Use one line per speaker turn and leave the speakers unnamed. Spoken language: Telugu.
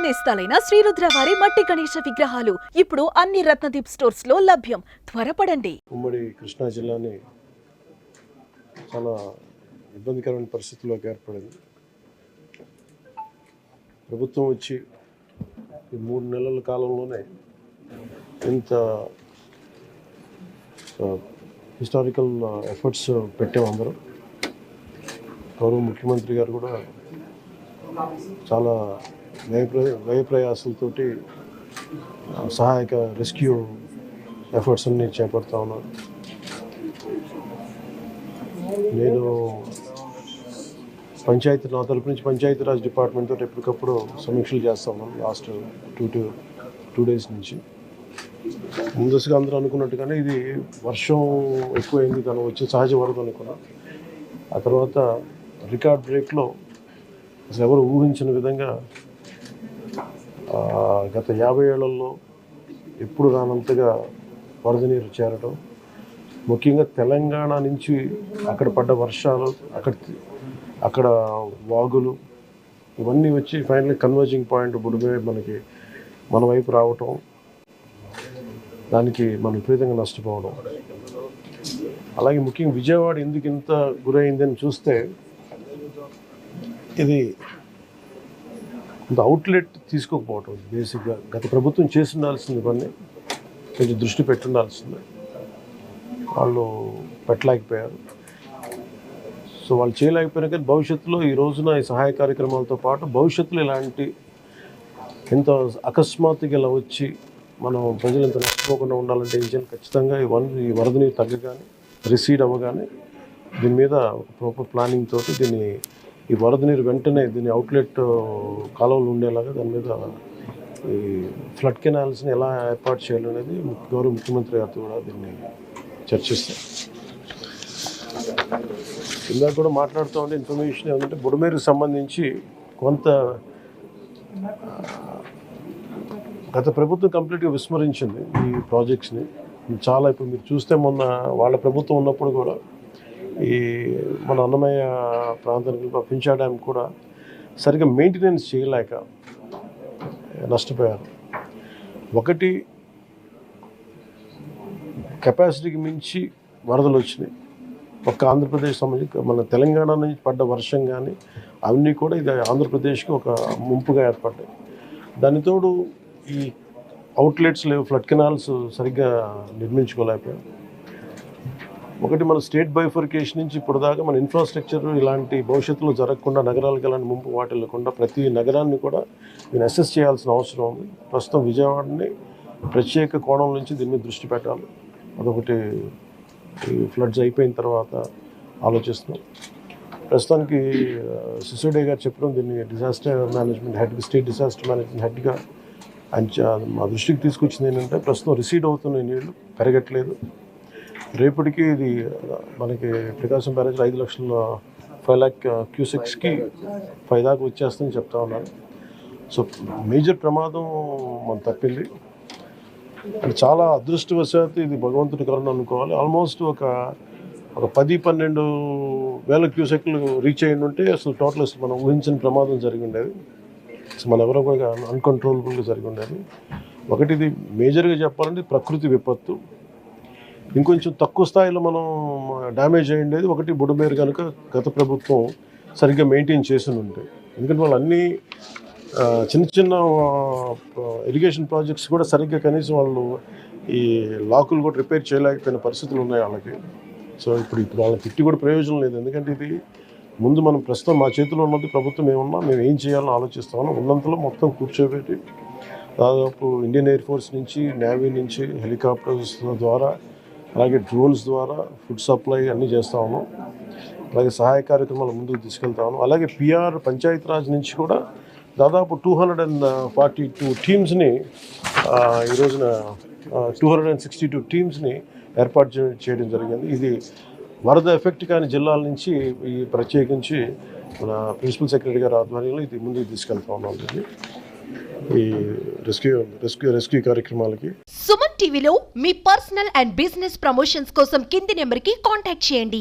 నేస్తాలైన శ్రీరుద్ర వారి మట్టి గణేశ విగ్రహాలు ఇప్పుడు అన్ని రత్నదీప్ స్టోర్స్ లో లభ్యం. త్వరపడండి.
ఉమ్మడి కృష్ణా జిల్లాని చాలా ఇబ్బందికరమైన పరిస్థితుల్లోకి ఏర్పడింది. ప్రభుత్వం వచ్చి ఈ 3 నెలల కాలంలోనే ఇంత హిస్టారికల్ ఎఫర్ట్స్ పెట్టాము అందరం. గౌరవ ముఖ్యమంత్రి గారు కూడా చాలా వ్యయ ప్రయాసాలతోటి సహాయక రెస్క్యూ ఎఫర్ట్స్ అన్ని చేపడతా ఉన్నారు. నేను నా తరపు నుంచి పంచాయతీరాజ్ డిపార్ట్మెంట్ తోటి ఎప్పటికప్పుడు సమీక్షలు చేస్తా ఉన్నాను లాస్ట్ 2 days నుంచి. ముందస్తుగా అందరూ అనుకున్నట్టుగానే ఇది వర్షం ఎక్కువైంది, తను వచ్చే సహజ వరద అనుకున్నాం. ఆ తర్వాత రికార్డ్ బ్రేక్లో అసలు ఎవరు ఊహించిన విధంగా గత 50 ఏళ్లలో ఎప్పుడు రానంతగా వరద నీరు చేరడం, ముఖ్యంగా తెలంగాణ నుంచి అక్కడ పడ్డ వర్షాలు, అక్కడ వాగులు ఇవన్నీ వచ్చి ఫైనల్ కన్వర్జింగ్ పాయింట్ బుడిమే మన వైపు రావటం, దానికి మనం విపరీతంగా నష్టపోవడం. అలాగే ముఖ్యంగా విజయవాడ ఎందుకు ఇంత గురైందని చూస్తే ఇది ఇంత అవుట్లెట్ తీసుకోకపోవటం. బేసిక్గా గత ప్రభుత్వం చేసి ఉండాల్సింది పని కొంచెం దృష్టి పెట్టుండాల్సింది, వాళ్ళు పెట్టలేకపోయారు. సో వాళ్ళు చేయలేకపోయినా కానీ భవిష్యత్తులో ఈ రోజున ఈ సహాయ కార్యక్రమాలతో పాటు భవిష్యత్తులో ఇలాంటి ఎంత అకస్మాత్తుగా ఇలా వచ్చి మనం ప్రజలు ఇంత నష్టపోకుండా ఉండాలంటే ఏం చేయాలి? ఖచ్చితంగా ఈ వరద నీరు తగ్గగానే రిసీడ్ అవ్వగానే దీని మీద ఒక ప్రాపర్ ప్లానింగ్ తోటి ఈ వరద నీరు వెంటనే దీని అవుట్లెట్ కాలువలు ఉండేలాగా దాని మీద ఈ ఫ్లడ్ కెనాల్స్ని ఎలా ఏర్పాటు చేయాలనేది గౌరవ ముఖ్యమంత్రి గారితో కూడా దీన్ని చర్చిస్తాం. ఇందాక కూడా మాట్లాడుతూ ఉంటే ఇన్ఫర్మేషన్ ఏమంటే బుడమేరుకు సంబంధించి కొంత గత ప్రభుత్వం కంప్లీట్గా విస్మరించింది ఈ ప్రాజెక్ట్స్ని. చాలా ఇప్పుడు మీరు చూస్తే మొన్న వాళ్ళ ప్రభుత్వం ఉన్నప్పుడు కూడా ఈ మన అన్నమయ్య ప్రాంతానికి పింఛా డ్యామ్ కూడా సరిగ్గా మెయింటెనెన్స్ చేయలేక నష్టపోయారు. ఒకటి కెపాసిటీకి మించి వరదలు వచ్చినాయి. ఒక్క ఆంధ్రప్రదేశ్ సంబంధించి మన తెలంగాణ నుంచి పడ్డ వర్షం కానీ అవన్నీ కూడా ఇది ఆంధ్రప్రదేశ్కి ఒక ముంపుగా ఏర్పడ్డాయి. దానితోడు ఈ అవుట్లెట్స్ లేవు, ఫ్లడ్ కెనాల్స్ సరిగ్గా నిర్మించుకోలేకపోయాం. ఒకటి మన స్టేట్ బైఫర్కేషన్ నుంచి ఇప్పుడు దాకా మన ఇన్ఫ్రాస్ట్రక్చర్ ఇలాంటి భవిష్యత్తులో జరగకుండా, నగరాలకు ఎలాంటి ముంపు వాటిల్లకుండా ప్రతి నగరాన్ని కూడా దీన్ని అసెస్ చేయాల్సిన అవసరం ఉంది. ప్రస్తుతం విజయవాడని ప్రత్యేక కోణం నుంచి దీని మీద దృష్టి పెట్టాలి. అదొకటి ఈ ఫ్లడ్స్ అయిపోయిన తర్వాత ఆలోచిస్తున్నాం. ప్రస్తుతానికి సిసోడియా గారు చెప్పడం దీన్ని డిజాస్టర్ మేనేజ్మెంట్ హెడ్గా, స్టేట్ డిజాస్టర్ మేనేజ్మెంట్ హెడ్గా ఆయన మా దృష్టికి తీసుకొచ్చింది ఏంటంటే ప్రస్తుతం రిసీడ్ అవుతున్న నీళ్లు పెరగట్లేదు. రేపటికి ఇది మనకి ప్రకాశం బ్యారేజ్లో 5 lakh క్యూసెక్స్కి 5 దాకా వచ్చేస్తుందని చెప్తా ఉన్నారు. సో మేజర్ ప్రమాదం మనం తప్పింది. అది చాలా అదృష్టవశాత్తు ఇది భగవంతుడి కరుణ అనుకోవాలి. ఆల్మోస్ట్ ఒక 10-12 వేల క్యూసెక్లు రీచ్ అయ్యి ఉంటే అసలు టోటల్ అసలు మనం ఊహించిన ప్రమాదం జరిగి ఉండేది. అసలు మన ఎవరో కూడా అన్కంట్రోలబుల్గా జరిగి ఉండేది. ఒకటి ఇది మేజర్గా చెప్పాలంటే ప్రకృతి విపత్తు. ఇంకొంచెం తక్కువ స్థాయిలో మనం డ్యామేజ్ అయ్యి ఉండేది ఒకటి బుడమేరు కనుక గత ప్రభుత్వం సరిగ్గా మెయింటైన్ చేసి ఉంటాయి. ఎందుకంటే వాళ్ళు అన్నీ చిన్న ఇరిగేషన్ ప్రాజెక్ట్స్ కూడా సరిగ్గా కనీసం వాళ్ళు ఈ లాకులు కూడా రిపేర్ చేయలేకపోయిన పరిస్థితులు ఉన్నాయి వాళ్ళకి. సో ఇప్పుడు వాళ్ళని తిట్టి కూడా ప్రయోజనం లేదు. ఎందుకంటే ఇది ముందు మనం ప్రస్తుతం మా చేతిలో ఉన్నది ప్రభుత్వం ఏమన్నా మేము ఏం చేయాలని ఆలోచిస్తామో ఉన్నంతలో మొత్తం కూర్చోబెట్టి దాదాపు ఇండియన్ ఎయిర్ ఫోర్స్ నుంచి, నేవీ నుంచి, హెలికాప్టర్స్ ద్వారా, అలాగే డ్రోన్స్ ద్వారా ఫుడ్ సప్లై అన్నీ చేస్తా ఉన్నాం. అలాగే సహాయ కార్యక్రమాలు ముందుకు తీసుకెళ్తా ఉన్నాం. అలాగే పిఆర్ పంచాయతీరాజ్ నుంచి కూడా దాదాపు 242 టీమ్స్ని ఈ రోజున 262 టీమ్స్ని ఏర్పాటు చేయడం జరిగింది. ఇది వరద ఎఫెక్ట్ కాని జిల్లాల నుంచి ఈ ప్రత్యేకించి మన ప్రిన్సిపల్ సెక్రటరీ గారి ఆధ్వర్యంలో ఇది ముందుకు తీసుకెళ్తా ఉన్నాం. ఈ రెస్క్యూ కార్యక్రమాలకి
సుమన్ టీవీలో మీ పర్సనల్ అండ్ బిజినెస్ ప్రమోషన్స్ కోసం కింది నెంబర్కి కాంటాక్ట్ చేయండి.